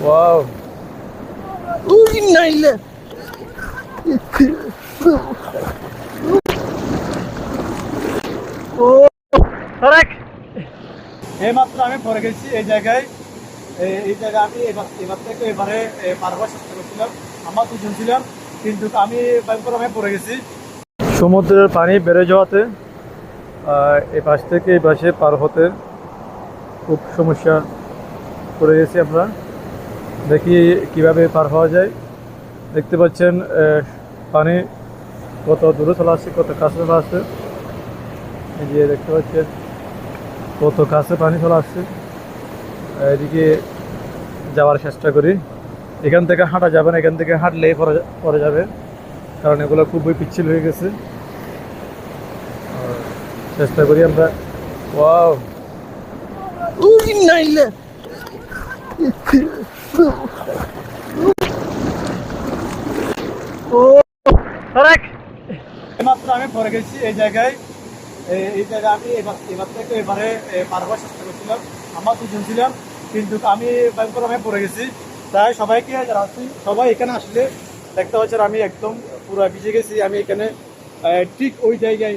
Wow! We নাইলে ও আরেক এইমাত্র আমি পড়ে গেছি এই জায়গায়। এই জায়গায় আমি এবার থেকে এবারে পার হওয়ার চেষ্টা করছিলাম। আমরা দুজন ছিলাম, কিন্তু আমি ভয়ঙ্কর আমি পড়ে গেছি। সমুদ্রের পানি বেড়ে যাওয়াতে এই পাশ থেকে এই পাশে পার হতে খুব সমস্যা পড়ে গেছি আমরা। দেখি কিভাবে পার হওয়া যায়। দেখতে পাচ্ছেন পানি কত দূরে চলে আসছে, কত কাছে চলে আসছে। এই যে দেখতে পাচ্ছেন কত কাছে পানি চলে আসছে। এদিকে যাওয়ার চেষ্টা করি। এখান থেকে হাঁটা যাবে না, এখান থেকে হাঁটলেই পরে যাবে, কারণ এগুলো খুবই পিচ্ছিল হয়ে গেছে। চেষ্টা করি আমরা। ওয়াও! উই নাইলে ও আরেক এইমাত্র আমি পড়ে গেছি এই জায়গায়। এই জায়গায় আমি এবার থেকে এবারে পার হওয়ার চেষ্টা করছিলাম। আমরা দুজন ছিলাম, কিন্তু আমি ভয়ঙ্কর আমি পড়ে গেছি। তাই সবাইকে যারা আছি সবাই এখানে আসলে দেখতে পাচ্ছেন আমি একদম পুরো ভিজে গেছি। আমি এখানে ঠিক ওই জায়গায়,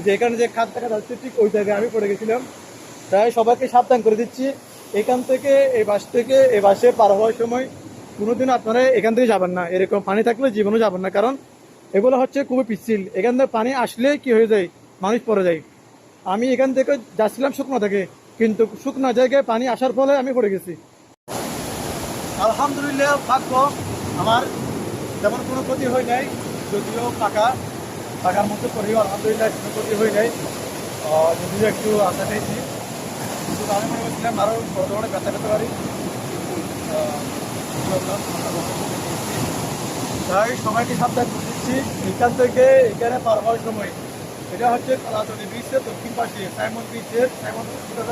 যে এখানে যে খাদ দেখা যাচ্ছে ঠিক ওই জায়গায় আমি পড়ে গেছিলাম। তাই সবাইকে সাবধান করে দিচ্ছি, এখান থেকে এই বাস থেকে এই বাসে পার হওয়ার সময় কোনোদিন আপনারা এখান থেকে যাবেন না। এরকম পানি থাকলে জীবনও যাবেন না, কারণ এগুলো হচ্ছে খুবই পিচ্ছিল। এখান থেকে পানি আসলে কি হয়ে যায়, মানুষ পড়ে যায়। আমি এখান থেকে যাচ্ছিলাম শুকনো থেকে, কিন্তু শুকনো জায়গায় পানি আসার ফলে আমি পড়ে গেছি। আলহামদুলিল্লাহ, ভাগ্য আমার তেমন কোনো ক্ষতি হয় নাই। যদিও পাকার মধ্যে পড়েও আলহামদুলিল্লাহ কোনো ক্ষতি হয় নাই। যদিও একটু আশা পেয়েছি, কিন্তু আমি মনে করছিলাম আরও বড় বড় ব্যথা পেতে পারি। তাই সবাইকে সাবধান করে দিচ্ছি, এখান থেকে এখানে পার হওয়ার সময়। এটা হচ্ছে কালাতলি বিচের দক্ষিণ পাশে, সাইমন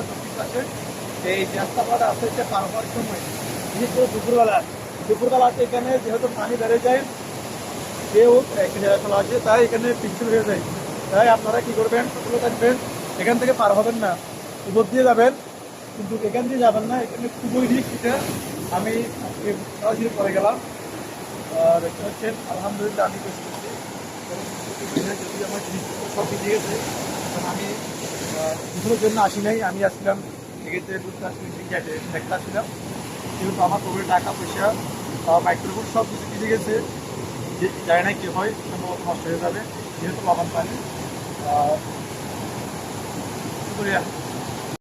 দক্ষিণ পাশে এই রাস্তাটা আছে। এটা পার হওয়ার সময় বিশেষ করে দুপুরবেলাতে এখানে যেহেতু পানি বেড়ে যায়, কেউ একটা জায়গায় চলা আছে, তাই এখানে পিচ্ছিল হয়ে যায়। তাই আপনারা কি করবেন, সতর্ক থাকবেন, এখান থেকে পার হবেন না, উপর দিয়ে যাবেন, কিন্তু এখান দিয়ে যাবেন না। এখানে খুবই রিস্ক। এটা আমি সরাসরি পরে গেলাম। দেখতে পাচ্ছেন আলহামদুলিল্লাহ আমি বেশি করছি, যদি আমার জিনিসপত্র সব বেরিয়ে গেছে। কারণ আমি দুপুরের জন্য আসি নাই, আমি আসছিলাম সেক্ষেত্রে দেখতে আসছিলাম। যেহেতু আমার কোভিড টাকা পয়সা মাইক্রোফোন সব কিছু কিনে গেছে, জানি না কি হয়, সম্ভবত নষ্ট হয়ে যাবে যেহেতু লবণ পানি। শুক্রিয়া।